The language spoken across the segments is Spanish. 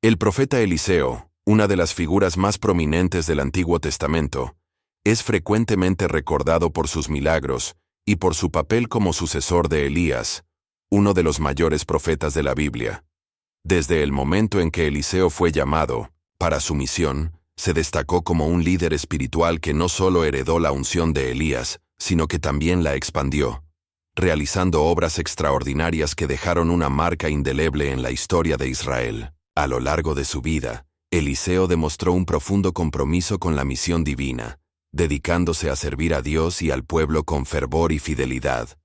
El profeta Eliseo, una de las figuras más prominentes del Antiguo Testamento, es frecuentemente recordado por sus milagros y por su papel como sucesor de Elías, uno de los mayores profetas de la Biblia. Desde el momento en que Eliseo fue llamado para su misión, se destacó como un líder espiritual que no solo heredó la unción de Elías, sino que también la expandió, realizando obras extraordinarias que dejaron una marca indeleble en la historia de Israel. A lo largo de su vida, Eliseo demostró un profundo compromiso con la misión divina, dedicándose a servir a Dios y al pueblo con fervor y fidelidad.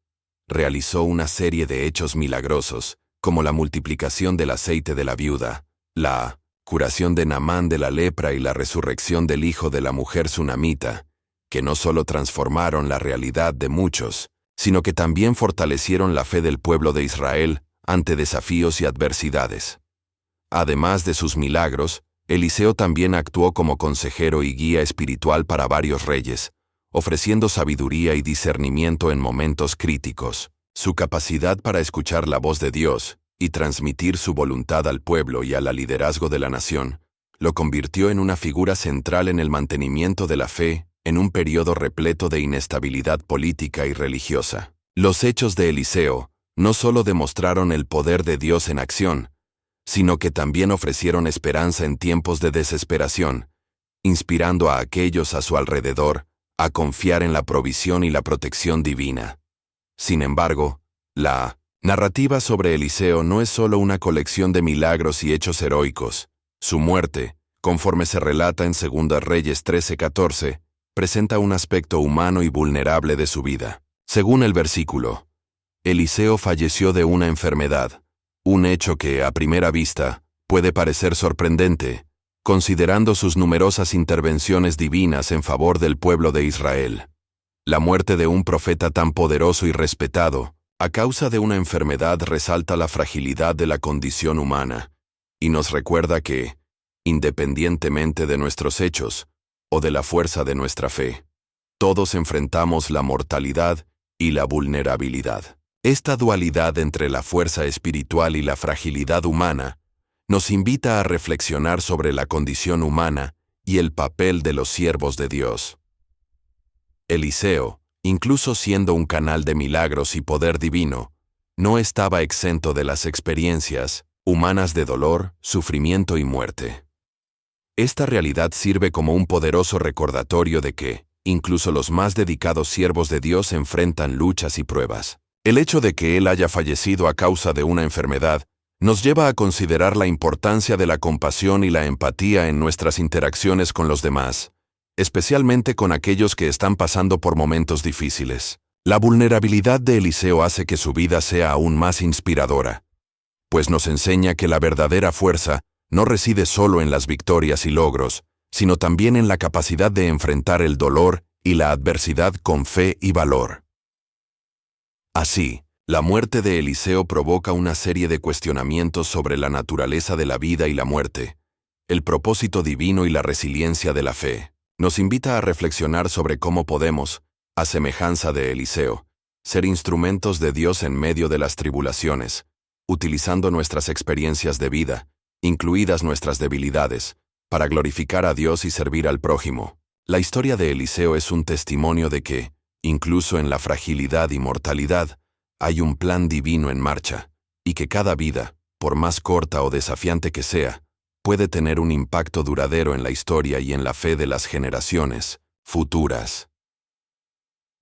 Realizó una serie de hechos milagrosos, como la multiplicación del aceite de la viuda, la curación de Naamán de la lepra y la resurrección del hijo de la mujer sunamita, que no solo transformaron la realidad de muchos, sino que también fortalecieron la fe del pueblo de Israel ante desafíos y adversidades. Además de sus milagros, Eliseo también actuó como consejero y guía espiritual para varios reyes, ofreciendo sabiduría y discernimiento en momentos críticos. Su capacidad para escuchar la voz de Dios y transmitir su voluntad al pueblo y al liderazgo de la nación, lo convirtió en una figura central en el mantenimiento de la fe en un periodo repleto de inestabilidad política y religiosa. Los hechos de Eliseo no solo demostraron el poder de Dios en acción, sino que también ofrecieron esperanza en tiempos de desesperación, inspirando a aquellos a su alrededor a confiar en la provisión y la protección divina. Sin embargo, la narrativa sobre Eliseo no es solo una colección de milagros y hechos heroicos. Su muerte, conforme se relata en 2 Reyes 13:14, presenta un aspecto humano y vulnerable de su vida. Según el versículo, Eliseo falleció de una enfermedad, un hecho que, a primera vista, puede parecer sorprendente, considerando sus numerosas intervenciones divinas en favor del pueblo de Israel. La muerte de un profeta tan poderoso y respetado, a causa de una enfermedad, resalta la fragilidad de la condición humana, y nos recuerda que, independientemente de nuestros hechos, o de la fuerza de nuestra fe, todos enfrentamos la mortalidad y la vulnerabilidad. Esta dualidad entre la fuerza espiritual y la fragilidad humana nos invita a reflexionar sobre la condición humana y el papel de los siervos de Dios. Eliseo, incluso siendo un canal de milagros y poder divino, no estaba exento de las experiencias humanas de dolor, sufrimiento y muerte. Esta realidad sirve como un poderoso recordatorio de que, incluso los más dedicados siervos de Dios enfrentan luchas y pruebas. El hecho de que él haya fallecido a causa de una enfermedad nos lleva a considerar la importancia de la compasión y la empatía en nuestras interacciones con los demás, especialmente con aquellos que están pasando por momentos difíciles. La vulnerabilidad de Eliseo hace que su vida sea aún más inspiradora, pues nos enseña que la verdadera fuerza no reside solo en las victorias y logros, sino también en la capacidad de enfrentar el dolor y la adversidad con fe y valor. Así, la muerte de Eliseo provoca una serie de cuestionamientos sobre la naturaleza de la vida y la muerte, el propósito divino y la resiliencia de la fe. Nos invita a reflexionar sobre cómo podemos, a semejanza de Eliseo, ser instrumentos de Dios en medio de las tribulaciones, utilizando nuestras experiencias de vida, incluidas nuestras debilidades, para glorificar a Dios y servir al prójimo. La historia de Eliseo es un testimonio de que, incluso en la fragilidad y mortalidad, hay un plan divino en marcha, y que cada vida, por más corta o desafiante que sea, puede tener un impacto duradero en la historia y en la fe de las generaciones futuras.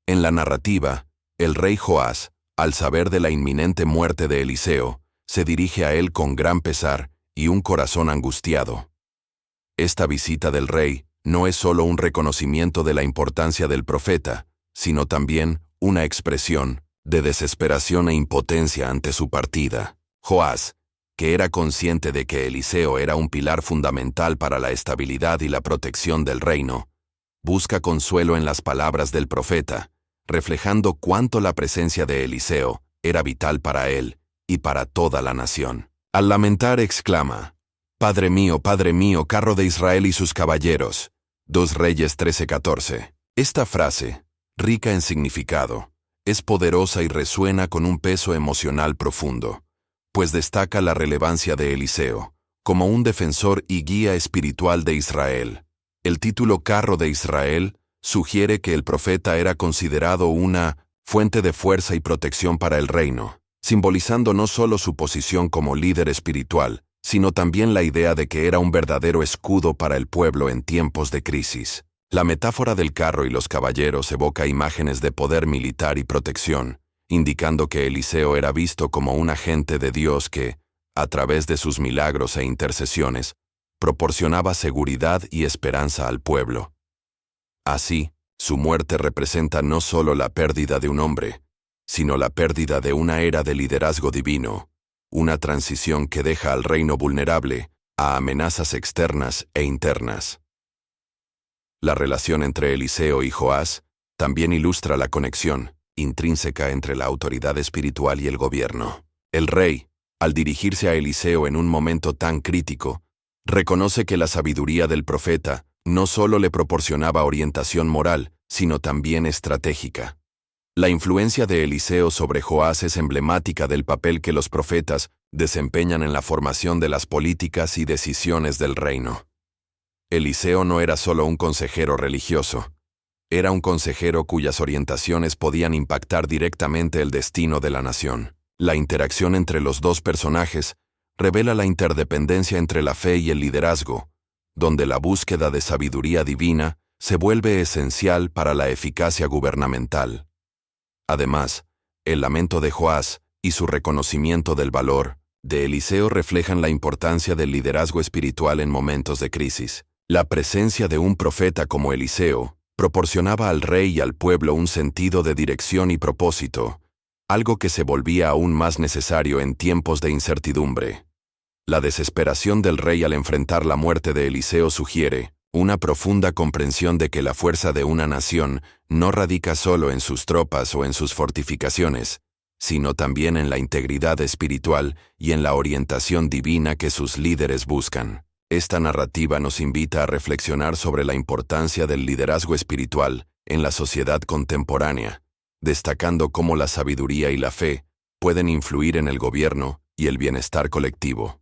En la narrativa, el rey Joás, al saber de la inminente muerte de Eliseo, se dirige a él con gran pesar y un corazón angustiado. Esta visita del rey no es solo un reconocimiento de la importancia del profeta, sino también una expresión de desesperación e impotencia ante su partida. Joás, que era consciente de que Eliseo era un pilar fundamental para la estabilidad y la protección del reino, busca consuelo en las palabras del profeta, reflejando cuánto la presencia de Eliseo era vital para él y para toda la nación. Al lamentar exclama: Padre mío, carro de Israel y sus caballeros. 2 Reyes 13:14. Esta frase, rica en significado, es poderosa y resuena con un peso emocional profundo, pues destaca la relevancia de Eliseo, como un defensor y guía espiritual de Israel. El título Carro de Israel sugiere que el profeta era considerado una fuente de fuerza y protección para el reino, simbolizando no solo su posición como líder espiritual, sino también la idea de que era un verdadero escudo para el pueblo en tiempos de crisis. La metáfora del carro y los caballeros evoca imágenes de poder militar y protección, indicando que Eliseo era visto como un agente de Dios que, a través de sus milagros e intercesiones, proporcionaba seguridad y esperanza al pueblo. Así, su muerte representa no solo la pérdida de un hombre, sino la pérdida de una era de liderazgo divino, una transición que deja al reino vulnerable a amenazas externas e internas. La relación entre Eliseo y Joás también ilustra la conexión intrínseca entre la autoridad espiritual y el gobierno. El rey, al dirigirse a Eliseo en un momento tan crítico, reconoce que la sabiduría del profeta no solo le proporcionaba orientación moral, sino también estratégica. La influencia de Eliseo sobre Joás es emblemática del papel que los profetas desempeñan en la formación de las políticas y decisiones del reino. Eliseo no era solo un consejero religioso, era un consejero cuyas orientaciones podían impactar directamente el destino de la nación. La interacción entre los dos personajes revela la interdependencia entre la fe y el liderazgo, donde la búsqueda de sabiduría divina se vuelve esencial para la eficacia gubernamental. Además, el lamento de Joás y su reconocimiento del valor de Eliseo reflejan la importancia del liderazgo espiritual en momentos de crisis. La presencia de un profeta como Eliseo proporcionaba al rey y al pueblo un sentido de dirección y propósito, algo que se volvía aún más necesario en tiempos de incertidumbre. La desesperación del rey al enfrentar la muerte de Eliseo sugiere una profunda comprensión de que la fuerza de una nación no radica solo en sus tropas o en sus fortificaciones, sino también en la integridad espiritual y en la orientación divina que sus líderes buscan. Esta narrativa nos invita a reflexionar sobre la importancia del liderazgo espiritual en la sociedad contemporánea, destacando cómo la sabiduría y la fe pueden influir en el gobierno y el bienestar colectivo.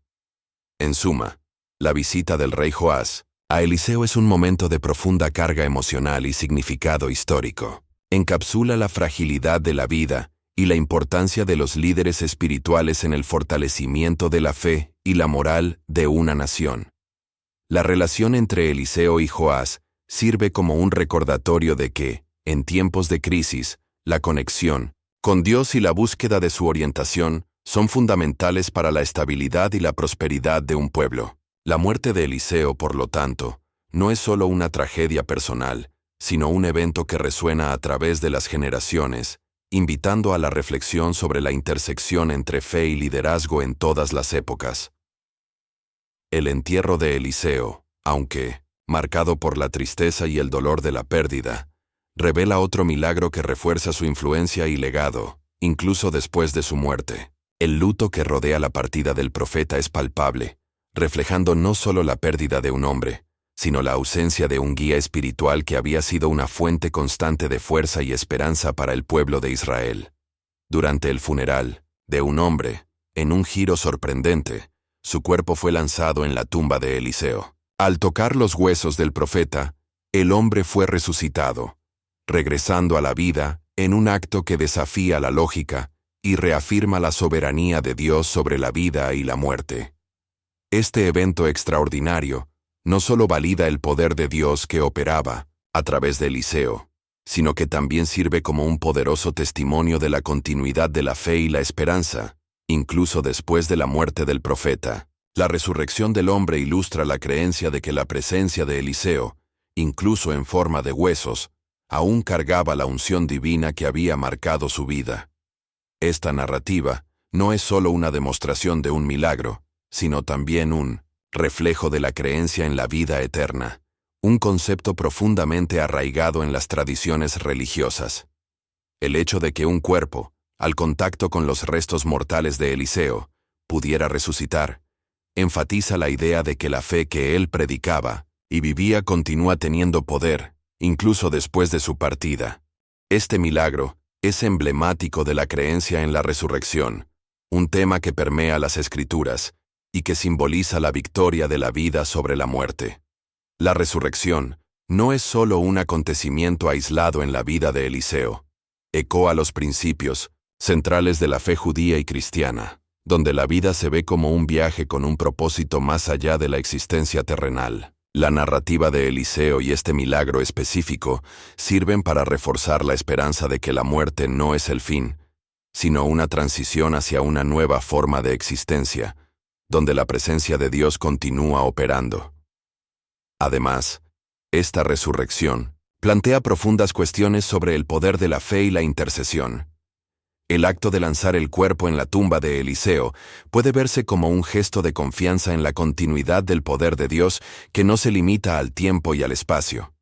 En suma, la visita del rey Joás a Eliseo es un momento de profunda carga emocional y significado histórico. Encapsula la fragilidad de la vida y la importancia de los líderes espirituales en el fortalecimiento de la fe y la moral de una nación. La relación entre Eliseo y Joás sirve como un recordatorio de que, en tiempos de crisis, la conexión con Dios y la búsqueda de su orientación son fundamentales para la estabilidad y la prosperidad de un pueblo. La muerte de Eliseo, por lo tanto, no es solo una tragedia personal, sino un evento que resuena a través de las generaciones, invitando a la reflexión sobre la intersección entre fe y liderazgo en todas las épocas. El entierro de Eliseo, aunque marcado por la tristeza y el dolor de la pérdida, revela otro milagro que refuerza su influencia y legado, incluso después de su muerte. El luto que rodea la partida del profeta es palpable, reflejando no solo la pérdida de un hombre, sino la ausencia de un guía espiritual que había sido una fuente constante de fuerza y esperanza para el pueblo de Israel. Durante el funeral de un hombre, en un giro sorprendente, su cuerpo fue lanzado en la tumba de Eliseo. Al tocar los huesos del profeta, el hombre fue resucitado, regresando a la vida en un acto que desafía la lógica y reafirma la soberanía de Dios sobre la vida y la muerte. Este evento extraordinario no solo valida el poder de Dios que operaba a través de Eliseo, sino que también sirve como un poderoso testimonio de la continuidad de la fe y la esperanza, incluso después de la muerte del profeta. La resurrección del hombre ilustra la creencia de que la presencia de Eliseo, incluso en forma de huesos, aún cargaba la unción divina que había marcado su vida. Esta narrativa no es solo una demostración de un milagro, sino también un reflejo de la creencia en la vida eterna, un concepto profundamente arraigado en las tradiciones religiosas. El hecho de que un cuerpo, al contacto con los restos mortales de Eliseo, pudiera resucitar, enfatiza la idea de que la fe que él predicaba y vivía continúa teniendo poder, incluso después de su partida. Este milagro es emblemático de la creencia en la resurrección, un tema que permea las Escrituras y que simboliza la victoria de la vida sobre la muerte. La resurrección no es solo un acontecimiento aislado en la vida de Eliseo. Ecoa los principios centrales de la fe judía y cristiana, donde la vida se ve como un viaje con un propósito más allá de la existencia terrenal. La narrativa de Eliseo y este milagro específico sirven para reforzar la esperanza de que la muerte no es el fin, sino una transición hacia una nueva forma de existencia, donde la presencia de Dios continúa operando. Además, esta resurrección plantea profundas cuestiones sobre el poder de la fe y la intercesión. El acto de lanzar el cuerpo en la tumba de Eliseo puede verse como un gesto de confianza en la continuidad del poder de Dios que no se limita al tiempo y al espacio.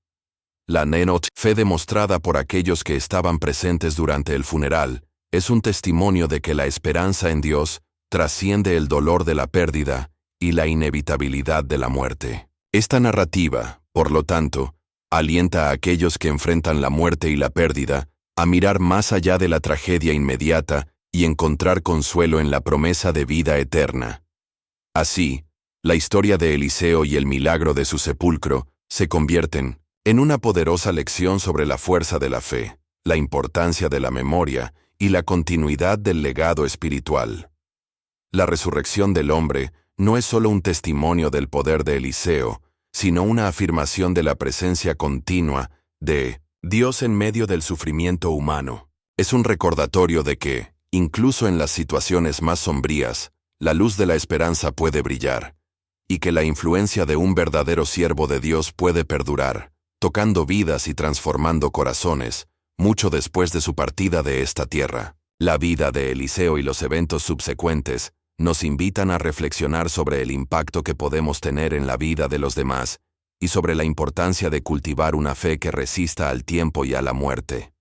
La Nenot, fe demostrada por aquellos que estaban presentes durante el funeral, es un testimonio de que la esperanza en Dios trasciende el dolor de la pérdida y la inevitabilidad de la muerte. Esta narrativa, por lo tanto, alienta a aquellos que enfrentan la muerte y la pérdida a mirar más allá de la tragedia inmediata y encontrar consuelo en la promesa de vida eterna. Así, la historia de Eliseo y el milagro de su sepulcro se convierten en una poderosa lección sobre la fuerza de la fe, la importancia de la memoria y la continuidad del legado espiritual. La resurrección del hombre no es solo un testimonio del poder de Eliseo, sino una afirmación de la presencia continua de Dios en medio del sufrimiento humano. Es un recordatorio de que, incluso en las situaciones más sombrías, la luz de la esperanza puede brillar, y que la influencia de un verdadero siervo de Dios puede perdurar, tocando vidas y transformando corazones, mucho después de su partida de esta tierra. La vida de Eliseo y los eventos subsecuentes nos invitan a reflexionar sobre el impacto que podemos tener en la vida de los demás y sobre la importancia de cultivar una fe que resista al tiempo y a la muerte.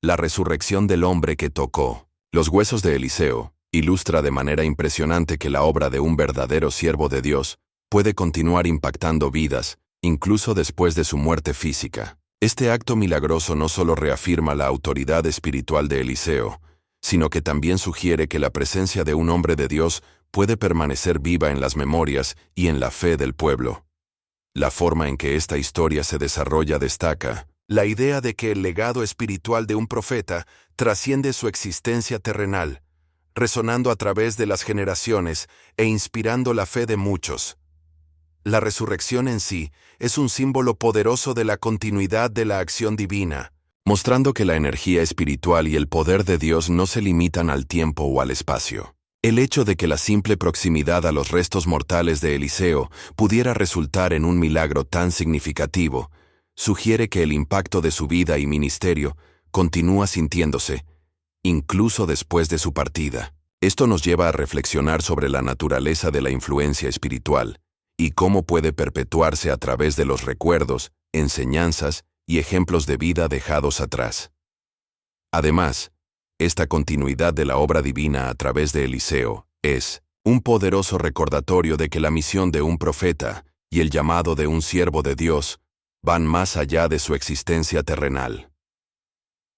La resurrección del hombre que tocó los huesos de Eliseo ilustra de manera impresionante que la obra de un verdadero siervo de Dios puede continuar impactando vidas, incluso después de su muerte física. Este acto milagroso no solo reafirma la autoridad espiritual de Eliseo, sino que también sugiere que la presencia de un hombre de Dios puede permanecer viva en las memorias y en la fe del pueblo. La forma en que esta historia se desarrolla destaca la idea de que el legado espiritual de un profeta trasciende su existencia terrenal, resonando a través de las generaciones e inspirando la fe de muchos. La resurrección en sí es un símbolo poderoso de la continuidad de la acción divina, mostrando que la energía espiritual y el poder de Dios no se limitan al tiempo o al espacio. El hecho de que la simple proximidad a los restos mortales de Eliseo pudiera resultar en un milagro tan significativo, sugiere que el impacto de su vida y ministerio continúa sintiéndose, incluso después de su partida. Esto nos lleva a reflexionar sobre la naturaleza de la influencia espiritual y cómo puede perpetuarse a través de los recuerdos, enseñanzas y ejemplos de vida dejados atrás. Además, esta continuidad de la obra divina a través de Eliseo es un poderoso recordatorio de que la misión de un profeta y el llamado de un siervo de Dios van más allá de su existencia terrenal.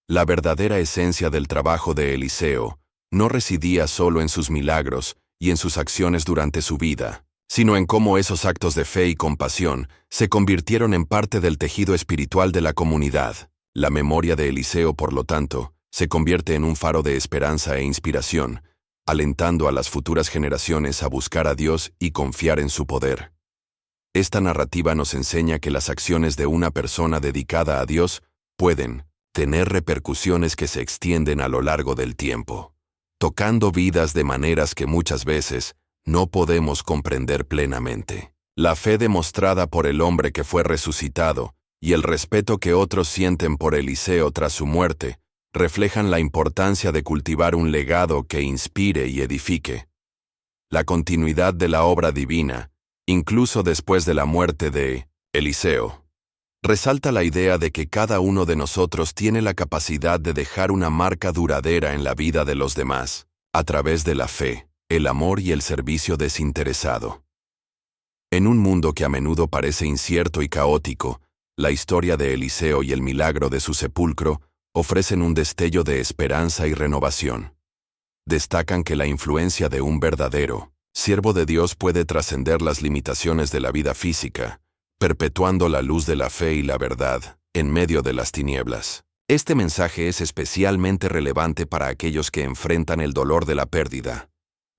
La verdadera esencia del trabajo de Eliseo no residía solo en sus milagros y en sus acciones durante su vida, sino en cómo esos actos de fe y compasión se convirtieron en parte del tejido espiritual de la comunidad. La memoria de Eliseo, por lo tanto, se convierte en un faro de esperanza e inspiración, alentando a las futuras generaciones a buscar a Dios y confiar en su poder. Esta narrativa nos enseña que las acciones de una persona dedicada a Dios pueden tener repercusiones que se extienden a lo largo del tiempo, tocando vidas de maneras que muchas veces no podemos comprender plenamente. La fe demostrada por el hombre que fue resucitado y el respeto que otros sienten por Eliseo tras su muerte reflejan la importancia de cultivar un legado que inspire y edifique. La continuidad de la obra divina, incluso después de la muerte de Eliseo, resalta la idea de que cada uno de nosotros tiene la capacidad de dejar una marca duradera en la vida de los demás, a través de la fe, el amor y el servicio desinteresado. En un mundo que a menudo parece incierto y caótico, la historia de Eliseo y el milagro de su sepulcro ofrecen un destello de esperanza y renovación. destacan que la influencia de un verdadero siervo de Dios puede trascender las limitaciones de la vida física, perpetuando la luz de la fe y la verdad en medio de las tinieblas. Este mensaje es especialmente relevante para aquellos que enfrentan el dolor de la pérdida,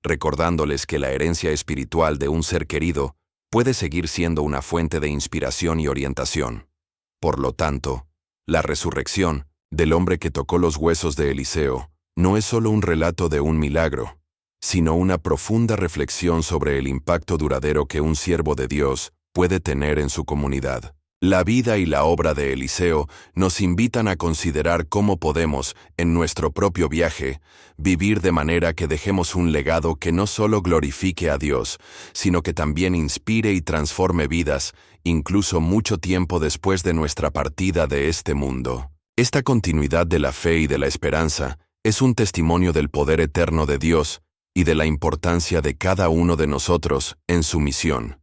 recordándoles que la herencia espiritual de un ser querido puede seguir siendo una fuente de inspiración y orientación. Por lo tanto, la resurrección del hombre que tocó los huesos de Eliseo no es solo un relato de un milagro, sino una profunda reflexión sobre el impacto duradero que un siervo de Dios puede tener en su comunidad. La vida y la obra de Eliseo nos invitan a considerar cómo podemos, en nuestro propio viaje, vivir de manera que dejemos un legado que no solo glorifique a Dios, sino que también inspire y transforme vidas, incluso mucho tiempo después de nuestra partida de este mundo. Esta continuidad de la fe y de la esperanza es un testimonio del poder eterno de Dios y de la importancia de cada uno de nosotros en su misión.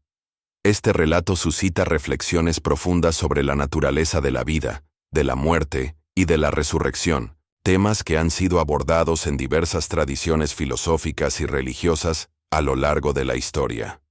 Este relato suscita reflexiones profundas sobre la naturaleza de la vida, de la muerte y de la resurrección, temas que han sido abordados en diversas tradiciones filosóficas y religiosas a lo largo de la historia.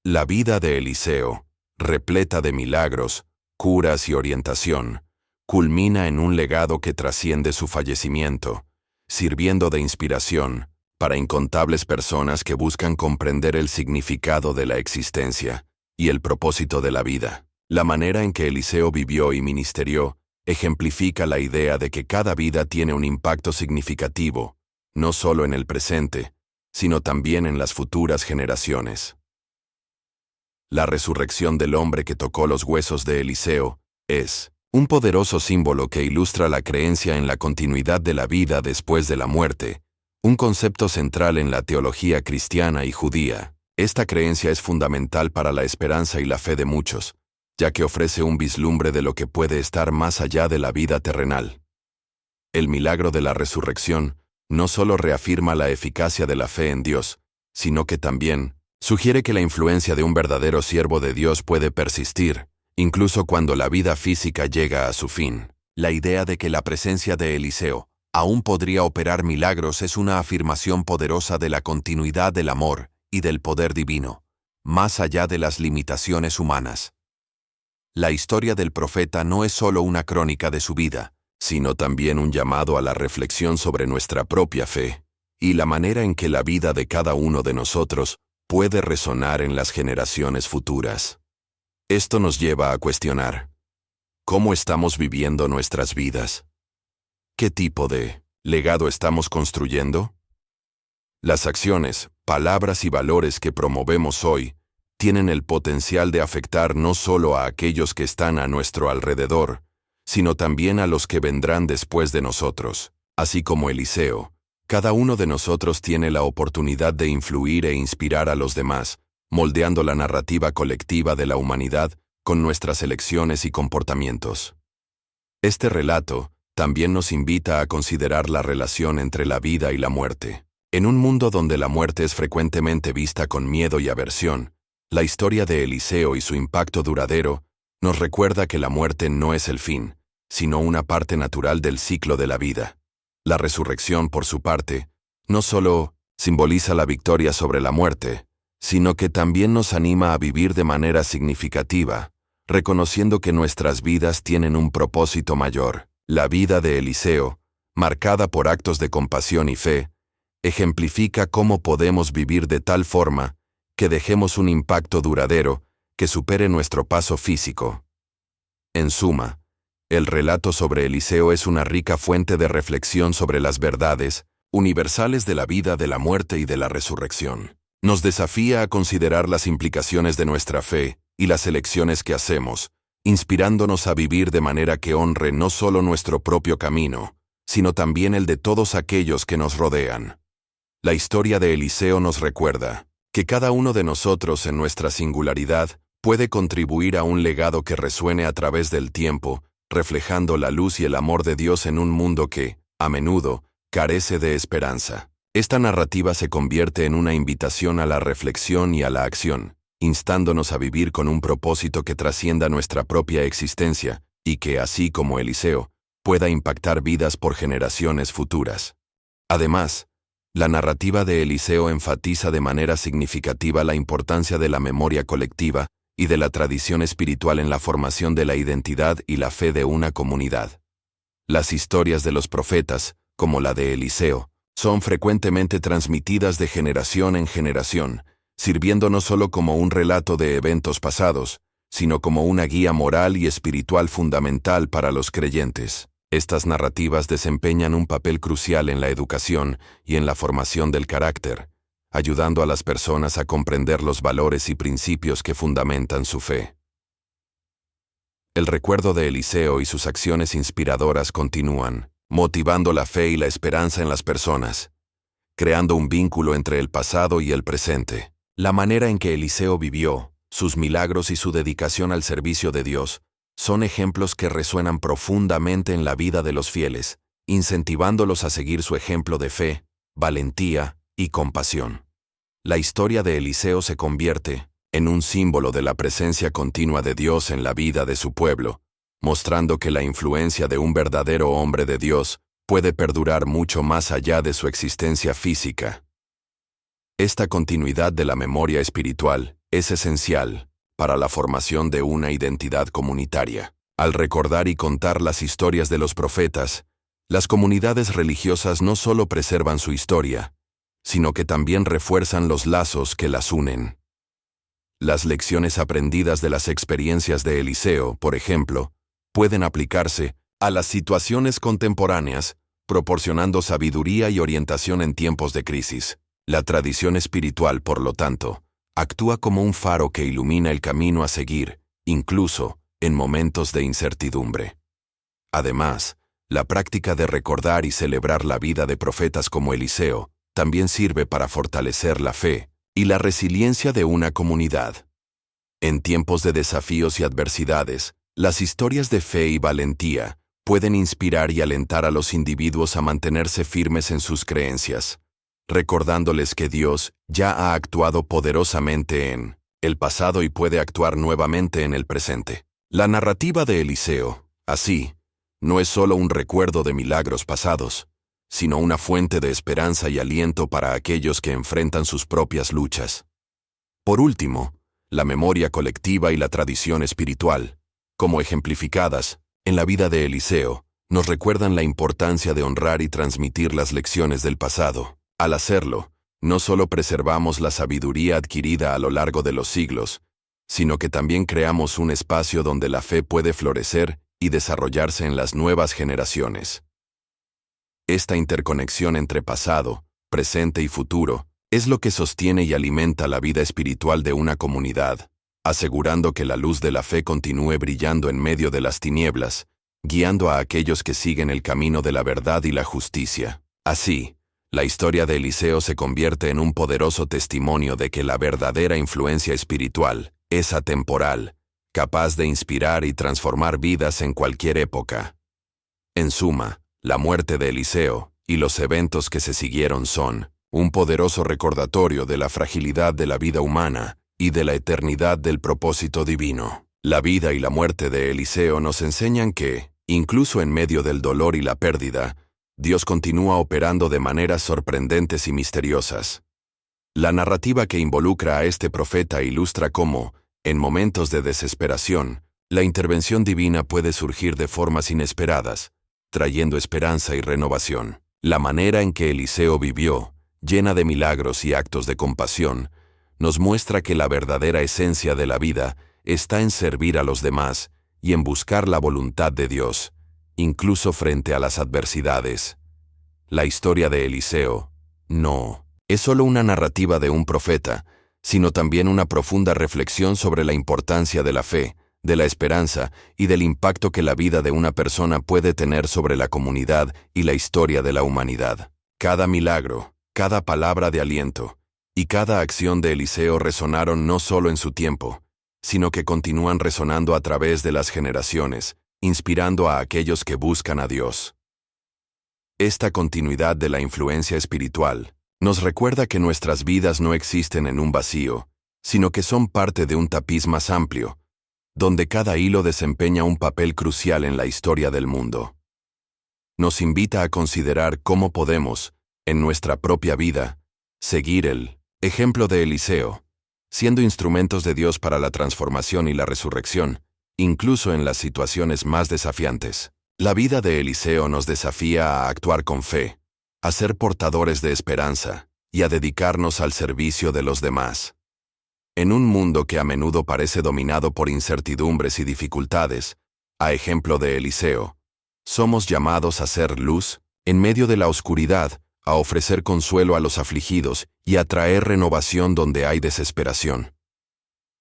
La vida de Eliseo, repleta de milagros, curas y orientación, culmina en un legado que trasciende su fallecimiento, sirviendo de inspiración para incontables personas que buscan comprender el significado de la existencia y el propósito de la vida. La manera en que Eliseo vivió y ministerió ejemplifica la idea de que cada vida tiene un impacto significativo, no solo en el presente, sino también en las futuras generaciones. La resurrección del hombre que tocó los huesos de Eliseo es un poderoso símbolo que ilustra la creencia en la continuidad de la vida después de la muerte, un concepto central en la teología cristiana y judía. Esta creencia es fundamental para la esperanza y la fe de muchos, ya que ofrece un vislumbre de lo que puede estar más allá de la vida terrenal. El milagro de la resurrección no solo reafirma la eficacia de la fe en Dios, sino que también sugiere que la influencia de un verdadero siervo de Dios puede persistir, incluso cuando la vida física llega a su fin. La idea de que la presencia de Eliseo aún podría operar milagros es una afirmación poderosa de la continuidad del amor y del poder divino, más allá de las limitaciones humanas. La historia del profeta no es solo una crónica de su vida, sino también un llamado a la reflexión sobre nuestra propia fe y la manera en que la vida de cada uno de nosotros puede resonar en las generaciones futuras. Esto nos lleva a cuestionar: ¿cómo estamos viviendo nuestras vidas? ¿Qué tipo de legado estamos construyendo? Las acciones, palabras y valores que promovemos hoy tienen el potencial de afectar no solo a aquellos que están a nuestro alrededor, sino también a los que vendrán después de nosotros. Así como Eliseo, cada uno de nosotros tiene la oportunidad de influir e inspirar a los demás, moldeando la narrativa colectiva de la humanidad con nuestras elecciones y comportamientos. Este relato también nos invita a considerar la relación entre la vida y la muerte. En un mundo donde la muerte es frecuentemente vista con miedo y aversión, la historia de Eliseo y su impacto duradero nos recuerda que la muerte no es el fin, sino una parte natural del ciclo de la vida. La resurrección, por su parte, no solo simboliza la victoria sobre la muerte, sino que también nos anima a vivir de manera significativa, reconociendo que nuestras vidas tienen un propósito mayor. La vida de Eliseo, marcada por actos de compasión y fe, ejemplifica cómo podemos vivir de tal forma que dejemos un impacto duradero que supere nuestro paso físico. En suma, el relato sobre Eliseo es una rica fuente de reflexión sobre las verdades universales de la vida, de la muerte y de la resurrección. Nos desafía a considerar las implicaciones de nuestra fe y las elecciones que hacemos, inspirándonos a vivir de manera que honre no solo nuestro propio camino, sino también el de todos aquellos que nos rodean. La historia de Eliseo nos recuerda que cada uno de nosotros en nuestra singularidad puede contribuir a un legado que resuene a través del tiempo, reflejando la luz y el amor de Dios en un mundo que, a menudo, carece de esperanza. Esta narrativa se convierte en una invitación a la reflexión y a la acción, instándonos a vivir con un propósito que trascienda nuestra propia existencia y que, así como Eliseo, pueda impactar vidas por generaciones futuras. Además, la narrativa de Eliseo enfatiza de manera significativa la importancia de la memoria colectiva y de la tradición espiritual en la formación de la identidad y la fe de una comunidad. Las historias de los profetas, como la de Eliseo, son frecuentemente transmitidas de generación en generación, sirviendo no solo como un relato de eventos pasados, sino como una guía moral y espiritual fundamental para los creyentes. Estas narrativas desempeñan un papel crucial en la educación y en la formación del carácter, ayudando a las personas a comprender los valores y principios que fundamentan su fe. El recuerdo de Eliseo y sus acciones inspiradoras continúan, motivando la fe y la esperanza en las personas, creando un vínculo entre el pasado y el presente. La manera en que Eliseo vivió, sus milagros y su dedicación al servicio de Dios, son ejemplos que resuenan profundamente en la vida de los fieles, incentivándolos a seguir su ejemplo de fe, valentía y compasión. La historia de Eliseo se convierte en un símbolo de la presencia continua de Dios en la vida de su pueblo, mostrando que la influencia de un verdadero hombre de Dios puede perdurar mucho más allá de su existencia física. Esta continuidad de la memoria espiritual es esencial para la formación de una identidad comunitaria. Al recordar y contar las historias de los profetas, las comunidades religiosas no solo preservan su historia, sino que también refuerzan los lazos que las unen. Las lecciones aprendidas de las experiencias de Eliseo, por ejemplo, pueden aplicarse a las situaciones contemporáneas, proporcionando sabiduría y orientación en tiempos de crisis. La tradición espiritual, por lo tanto, actúa como un faro que ilumina el camino a seguir, incluso en momentos de incertidumbre. Además, la práctica de recordar y celebrar la vida de profetas como Eliseo también sirve para fortalecer la fe y la resiliencia de una comunidad. En tiempos de desafíos y adversidades, las historias de fe y valentía pueden inspirar y alentar a los individuos a mantenerse firmes en sus creencias, recordándoles que Dios ya ha actuado poderosamente en el pasado y puede actuar nuevamente en el presente. La narrativa de Eliseo, así, no es solo un recuerdo de milagros pasados, sino una fuente de esperanza y aliento para aquellos que enfrentan sus propias luchas. Por último, la memoria colectiva y la tradición espiritual, como ejemplificadas en la vida de Eliseo, nos recuerdan la importancia de honrar y transmitir las lecciones del pasado. Al hacerlo, no solo preservamos la sabiduría adquirida a lo largo de los siglos, sino que también creamos un espacio donde la fe puede florecer y desarrollarse en las nuevas generaciones. Esta interconexión entre pasado, presente y futuro es lo que sostiene y alimenta la vida espiritual de una comunidad, asegurando que la luz de la fe continúe brillando en medio de las tinieblas, guiando a aquellos que siguen el camino de la verdad y la justicia. Así, la historia de Eliseo se convierte en un poderoso testimonio de que la verdadera influencia espiritual es atemporal, capaz de inspirar y transformar vidas en cualquier época. En suma, la muerte de Eliseo y los eventos que se siguieron son un poderoso recordatorio de la fragilidad de la vida humana y de la eternidad del propósito divino. La vida y la muerte de Eliseo nos enseñan que, incluso en medio del dolor y la pérdida, Dios continúa operando de maneras sorprendentes y misteriosas. La narrativa que involucra a este profeta ilustra cómo, en momentos de desesperación, la intervención divina puede surgir de formas inesperadas, trayendo esperanza y renovación. La manera en que Eliseo vivió, llena de milagros y actos de compasión, nos muestra que la verdadera esencia de la vida está en servir a los demás y en buscar la voluntad de Dios, incluso frente a las adversidades. La historia de Eliseo no es solo una narrativa de un profeta, sino también una profunda reflexión sobre la importancia de la fe, de la esperanza y del impacto que la vida de una persona puede tener sobre la comunidad y la historia de la humanidad. Cada milagro, cada palabra de aliento y cada acción de Eliseo resonaron no solo en su tiempo, sino que continúan resonando a través de las generaciones, inspirando a aquellos que buscan a Dios. Esta continuidad de la influencia espiritual nos recuerda que nuestras vidas no existen en un vacío, sino que son parte de un tapiz más amplio, donde cada hilo desempeña un papel crucial en la historia del mundo. Nos invita a considerar cómo podemos, En nuestra propia vida, seguir el ejemplo de Eliseo, siendo instrumentos de Dios para la transformación y la resurrección, incluso en las situaciones más desafiantes. La vida de Eliseo nos desafía a actuar con fe, a ser portadores de esperanza y a dedicarnos al servicio de los demás. En un mundo que a menudo parece dominado por incertidumbres y dificultades, a ejemplo de Eliseo, somos llamados a ser luz en medio de la oscuridad, a ofrecer consuelo a los afligidos y a traer renovación donde hay desesperación.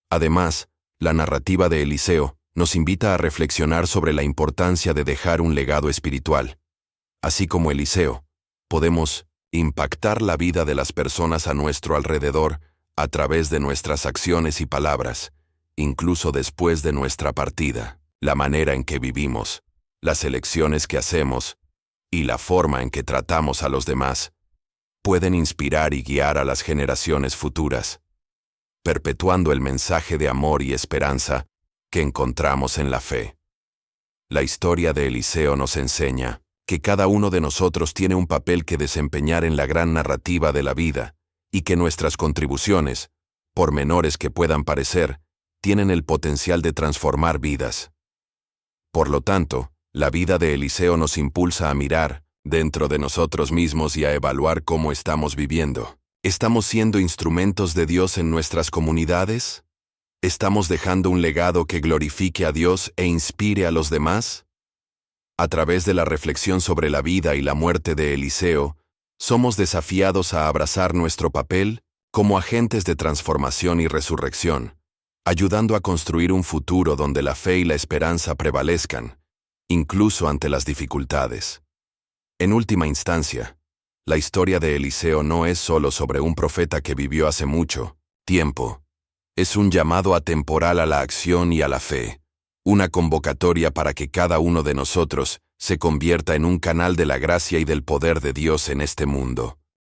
Además, la narrativa de Eliseo nos invita a reflexionar sobre la importancia de dejar un legado espiritual. Así como Eliseo, podemos impactar la vida de las personas a nuestro alrededor a través de nuestras acciones y palabras, incluso después de nuestra partida. La manera en que vivimos, las elecciones que hacemos y la forma en que tratamos a los demás pueden inspirar y guiar a las generaciones futuras, perpetuando el mensaje de amor y esperanza que encontramos en la fe. La historia de Eliseo nos enseña que cada uno de nosotros tiene un papel que desempeñar en la gran narrativa de la vida y que nuestras contribuciones, por menores que puedan parecer, tienen el potencial de transformar vidas. Por lo tanto, la vida de Eliseo nos impulsa a mirar dentro de nosotros mismos y a evaluar cómo estamos viviendo. ¿Estamos siendo instrumentos de Dios en nuestras comunidades? ¿Estamos dejando un legado que glorifique a Dios e inspire a los demás? A través de la reflexión sobre la vida y la muerte de Eliseo, somos desafiados a abrazar nuestro papel como agentes de transformación y resurrección, ayudando a construir un futuro donde la fe y la esperanza prevalezcan, incluso ante las dificultades. En última instancia, la historia de Eliseo no es solo sobre un profeta que vivió hace mucho tiempo. Es un llamado atemporal a la acción y a la fe, una convocatoria para que cada uno de nosotros se convierta en un canal de la gracia y del poder de Dios en este mundo.